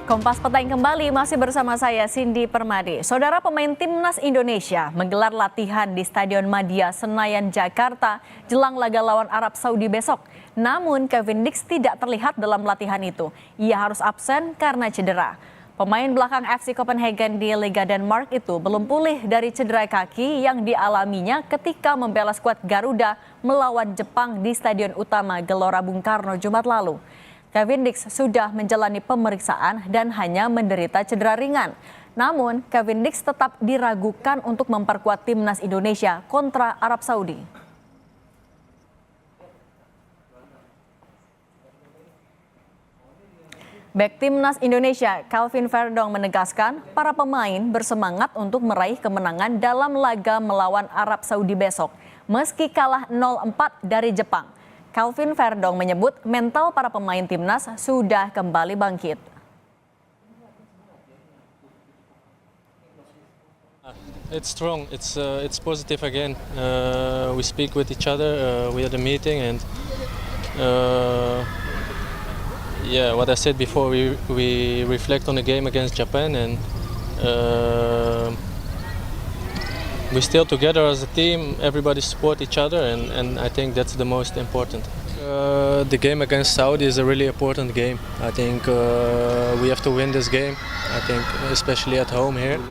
Kompas Petang kembali masih bersama saya Cindy Permadi. Saudara, pemain Timnas Indonesia menggelar latihan di Stadion Madia Senayan, Jakarta jelang laga lawan Arab Saudi besok. Namun Kevin Dix tidak terlihat dalam latihan itu. Ia harus absen karena cedera. Pemain belakang FC Copenhagen di Liga Denmark itu belum pulih dari cedera kaki yang dialaminya ketika membela skuad Garuda melawan Jepang di Stadion Utama Gelora Bung Karno Jumat lalu. Kevin Dix sudah menjalani pemeriksaan dan hanya menderita cedera ringan. Namun, Kevin Dix tetap diragukan untuk memperkuat timnas Indonesia kontra Arab Saudi. Bek timnas Indonesia, Calvin Verdong menegaskan para pemain bersemangat untuk meraih kemenangan dalam laga melawan Arab Saudi besok, meski kalah 0-4 dari Jepang. Calvin Verdong menyebut mental para pemain timnas sudah kembali bangkit. It's strong. It's positive again. We speak with each other. We had a meeting, and yeah, what I said before, we reflect on the game against Japan, and we're still together as a team. Everybody support each other, and I think that's the most important. The game against Saudi is a really important game. I think we have to win this game. I think especially at home here.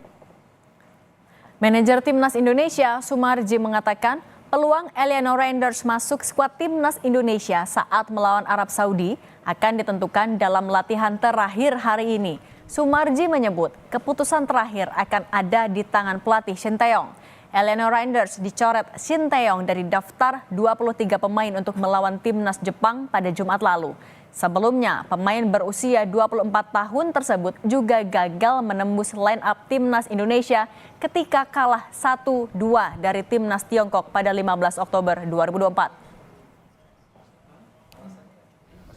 Manajer Timnas Indonesia Sumarji mengatakan peluang Eliano Reinders masuk skuad Timnas Indonesia saat melawan Arab Saudi akan ditentukan dalam latihan terakhir hari ini. Sumarji menyebut keputusan terakhir akan ada di tangan pelatih Shin Tae-yong. Eliano Reinders dicoret Shin Tae-yong dari daftar 23 pemain untuk melawan timnas Jepang pada Jumat lalu. Sebelumnya, pemain berusia 24 tahun tersebut juga gagal menembus line up timnas Indonesia ketika kalah 1-2 dari timnas Tiongkok pada 15 Oktober 2024.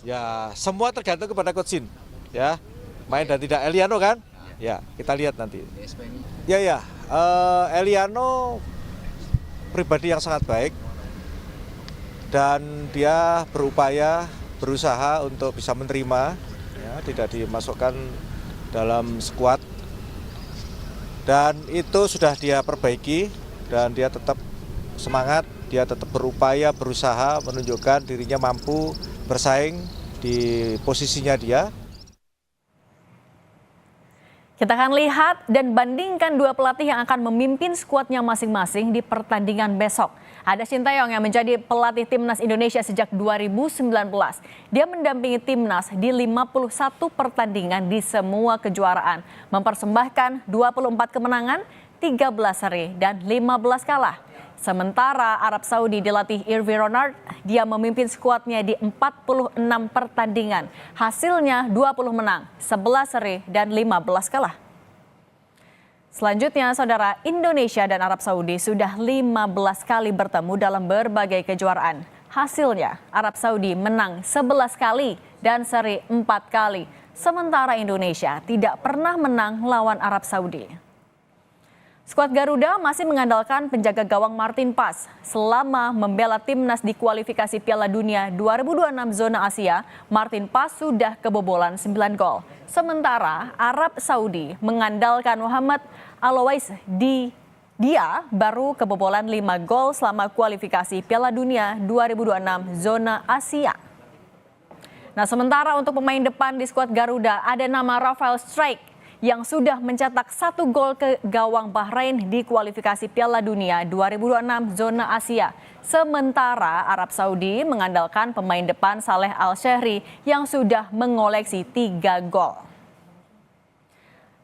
Ya, semua tergantung kepada Coach Shin. Ya, main dan tidak Eliano kan? Ya, kita lihat nanti. Ya, Eliano pribadi yang sangat baik dan dia berusaha untuk bisa menerima, ya, tidak dimasukkan dalam skuad, dan itu sudah dia perbaiki dan dia tetap semangat, dia tetap berusaha menunjukkan dirinya mampu bersaing di posisinya dia. Kita akan lihat dan bandingkan dua pelatih yang akan memimpin skuadnya masing-masing di pertandingan besok. Ada Shin Tae-yong yang menjadi pelatih timnas Indonesia sejak 2019. Dia mendampingi timnas di 51 pertandingan di semua kejuaraan, mempersembahkan 24 kemenangan, 13 seri, dan 15 kalah. Sementara Arab Saudi dilatih Hervé Renard, dia memimpin skuadnya di 46 pertandingan. Hasilnya 20 menang, 11 seri, dan 15 kalah. Selanjutnya, saudara, Indonesia dan Arab Saudi sudah 15 kali bertemu dalam berbagai kejuaraan. Hasilnya, Arab Saudi menang 11 kali dan seri 4 kali. Sementara Indonesia tidak pernah menang lawan Arab Saudi. Skuad Garuda masih mengandalkan penjaga gawang Martin Paes. Selama membela timnas di kualifikasi Piala Dunia 2026 zona Asia, Martin Paes sudah kebobolan 9 gol. Sementara Arab Saudi mengandalkan Muhammad Alowais dia baru kebobolan 5 gol selama kualifikasi Piala Dunia 2026 zona Asia. Nah, sementara untuk pemain depan di skuad Garuda ada nama Rafael Strijk yang sudah mencetak 1 gol ke gawang Bahrain di kualifikasi Piala Dunia 2026 zona Asia. Sementara Arab Saudi mengandalkan pemain depan Saleh Al-Shehri yang sudah mengoleksi 3 gol.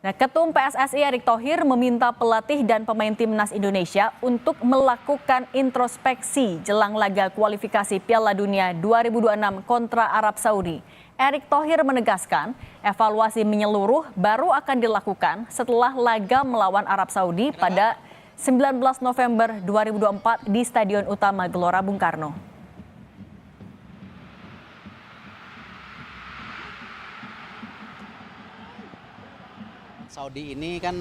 Nah, Ketum PSSI Erick Thohir meminta pelatih dan pemain timnas Indonesia untuk melakukan introspeksi jelang laga kualifikasi Piala Dunia 2026 kontra Arab Saudi. Erick Thohir menegaskan evaluasi menyeluruh baru akan dilakukan setelah laga melawan Arab Saudi pada 19 November 2024 di Stadion Utama Gelora Bung Karno. Saudi ini kan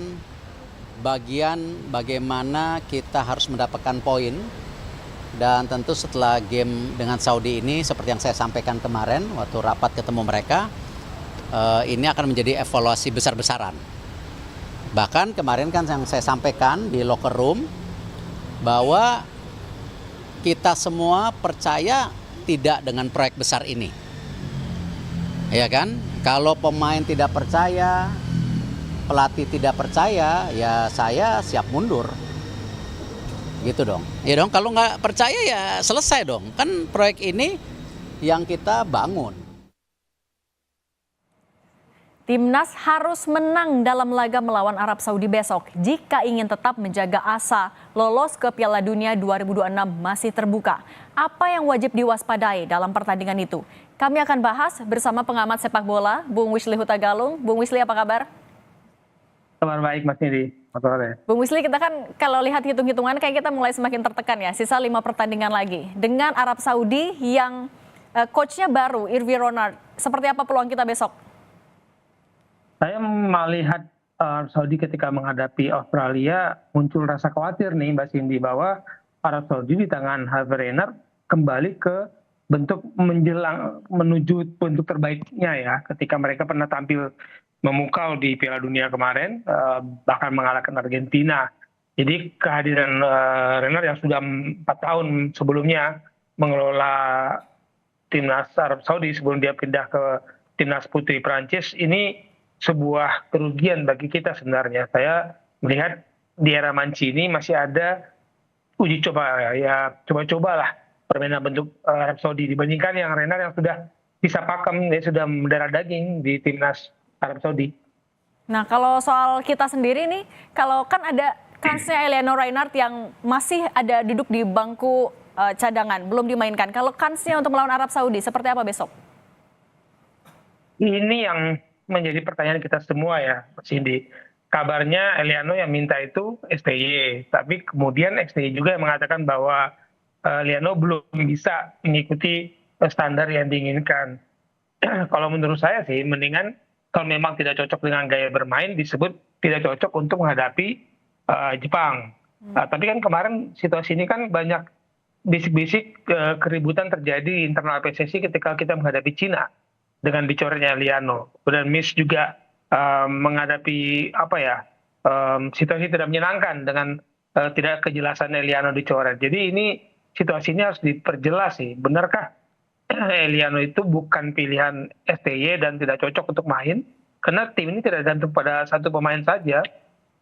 bagian bagaimana kita harus mendapatkan poin, dan tentu setelah game dengan Saudi ini seperti yang saya sampaikan kemarin waktu rapat ketemu mereka, ini akan menjadi evaluasi besar-besaran. Bahkan kemarin kan yang saya sampaikan di locker room bahwa kita semua percaya tidak dengan proyek besar ini. Ya kan? Kalau pemain tidak percaya, pelatih tidak percaya, ya saya siap mundur. Gitu dong. Ya dong, kalau nggak percaya ya selesai dong. Kan proyek ini yang kita bangun. Timnas harus menang dalam laga melawan Arab Saudi besok jika ingin tetap menjaga asa lolos ke Piala Dunia 2026 masih terbuka. Apa yang wajib diwaspadai dalam pertandingan itu? Kami akan bahas bersama pengamat sepak bola, Bung Wisli Huta Galung. Bung Wisli, apa kabar? Kabar baik Mas Nidi. Bung Wisli, kita kan kalau lihat hitung-hitungan kayak kita mulai semakin tertekan ya. Sisa 5 pertandingan lagi. Dengan Arab Saudi yang coachnya baru, Irvi Ronald. Seperti apa peluang kita besok? Saya melihat Arab Saudi ketika menghadapi Australia muncul rasa khawatir nih Mbak Cindy bahwa Arab Saudi di tangan Hervé Renard kembali ke bentuk menjelang menuju bentuk terbaiknya ya ketika mereka pernah tampil memukau di Piala Dunia kemarin bahkan mengalahkan Argentina. Jadi kehadiran Renard yang sudah 4 tahun sebelumnya mengelola timnas Arab Saudi sebelum dia pindah ke timnas putri Prancis ini sebuah kerugian bagi kita sebenarnya. Saya melihat di era Mancini masih ada uji coba ya coba-cobalah permainan bentuk Arab Saudi dibandingkan yang Renard yang sudah bisa pakem, dia sudah mendarah daging di timnas Arab Saudi. Nah, kalau soal kita sendiri nih, kalau kan ada kansnya Eliano Reinhardt yang masih ada duduk di bangku cadangan, belum dimainkan. Kalau kansnya untuk melawan Arab Saudi, seperti apa besok? Ini yang menjadi pertanyaan kita semua ya, Mas Cindy. Kabarnya Eliano yang minta itu STY, tapi kemudian STY juga yang mengatakan bahwa Eliano belum bisa mengikuti standar yang diinginkan. Kalau menurut saya sih, mendingan kalau memang tidak cocok dengan gaya bermain disebut tidak cocok untuk menghadapi Jepang. Tapi kan kemarin situasi ini kan banyak bisik-bisik keributan terjadi di internal PSSI ketika kita menghadapi Cina dengan dicoretnya Eliano. Kemudian Miss juga menghadapi situasi tidak menyenangkan dengan tidak kejelasan Eliano dicoret. Jadi ini situasinya harus diperjelas sih. Benarkah Eliano itu bukan pilihan STY dan tidak cocok untuk main? Karena tim ini tidak gantung pada satu pemain saja.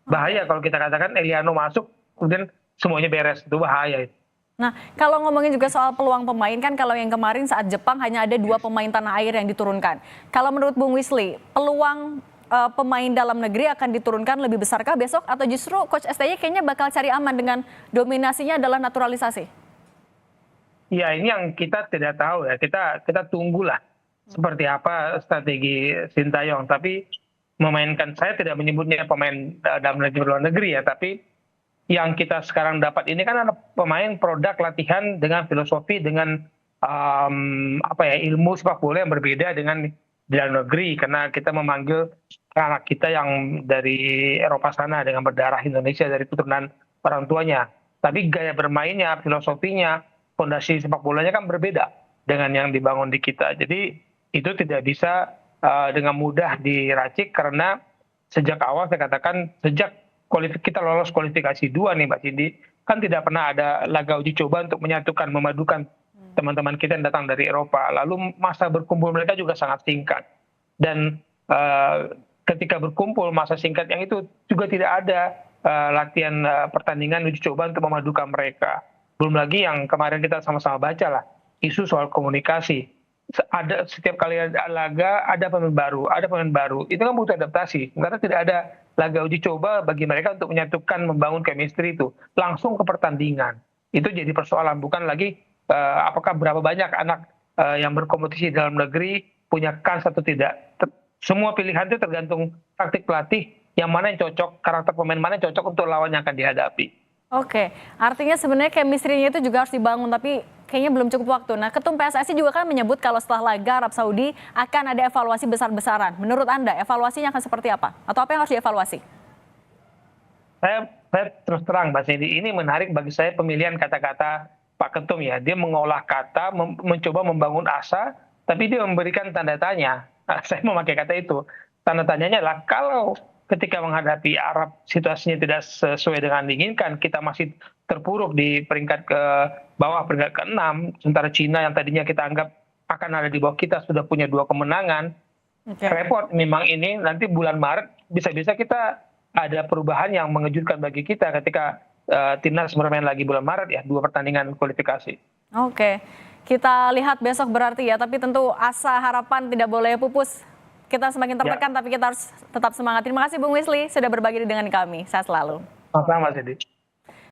Bahaya kalau kita katakan Eliano masuk kemudian semuanya beres, itu bahaya. Nah, kalau ngomongin juga soal peluang pemain kan kalau yang kemarin saat Jepang hanya ada 2 pemain tanah air yang diturunkan. Kalau menurut Bung Wisli, peluang pemain dalam negeri akan diturunkan lebih besarkah besok atau justru Coach STY kayaknya bakal cari aman dengan dominasinya adalah naturalisasi? Ya, ini yang kita tidak tahu ya. Kita tunggulah seperti apa strategi Sintayong. Tapi memainkan, saya tidak menyebutnya pemain dalam negeri luar negeri ya, tapi yang kita sekarang dapat ini kan ada pemain produk latihan dengan filosofi, dengan ilmu sepak bola yang berbeda dengan di dalam negeri, karena kita memanggil anak kita yang dari Eropa sana dengan berdarah Indonesia dari keturunan orang tuanya. Tapi gaya bermainnya, filosofinya, fondasi sepak bolanya kan berbeda dengan yang dibangun di kita. Jadi itu tidak bisa dengan mudah diracik karena sejak awal saya katakan sejak kita lolos kualifikasi 2 nih Mbak Cindy, kan tidak pernah ada laga uji coba untuk menyatukan, memadukan teman-teman kita yang datang dari Eropa. Lalu masa berkumpul mereka juga sangat singkat. Dan ketika berkumpul masa singkat yang itu juga tidak ada latihan pertandingan uji coba untuk memadukan mereka. Belum lagi yang kemarin kita sama-sama baca lah, isu soal komunikasi. Setiap kali ada laga ada pemain baru, itu kan butuh adaptasi karena tidak ada laga uji coba bagi mereka untuk menyatukan, membangun chemistry itu langsung ke pertandingan. Itu jadi persoalan, bukan lagi apakah berapa banyak anak yang berkompetisi dalam negeri punya kans atau tidak. Semua pilihan itu tergantung taktik pelatih, yang mana yang cocok, karakter pemain mana yang cocok untuk lawan yang akan dihadapi. Oke, artinya sebenarnya chemistry-nya itu juga harus dibangun, tapi kayaknya belum cukup waktu. Nah, Ketum PSSI juga kan menyebut kalau setelah laga Arab Saudi akan ada evaluasi besar-besaran. Menurut Anda, evaluasinya akan seperti apa? Atau apa yang harus dievaluasi? Saya terus terang, Mbak Cindy, ini menarik bagi saya pemilihan kata-kata Pak Ketum ya. Dia mengolah kata, mencoba membangun asa, tapi dia memberikan tanda tanya. saya memakai kata itu. Tanda tanyanya adalah kalau ketika menghadapi Arab situasinya tidak sesuai dengan diinginkan, kita masih terpuruk di peringkat ke bawah, peringkat ke-6, sementara Cina yang tadinya kita anggap akan ada di bawah kita sudah punya 2 kemenangan. Repot memang ini, nanti bulan Maret bisa-bisa kita ada perubahan yang mengejutkan bagi kita ketika timnas bermain lagi bulan Maret ya, 2 pertandingan kualifikasi. Oke, kita lihat besok berarti ya, tapi tentu asa harapan tidak boleh pupus. Kita semakin tertekan, tapi kita harus tetap semangat. Terima kasih Bung Wisli sudah berbagi dengan kami. Sehat selalu. Sama-sama, Mas Edi.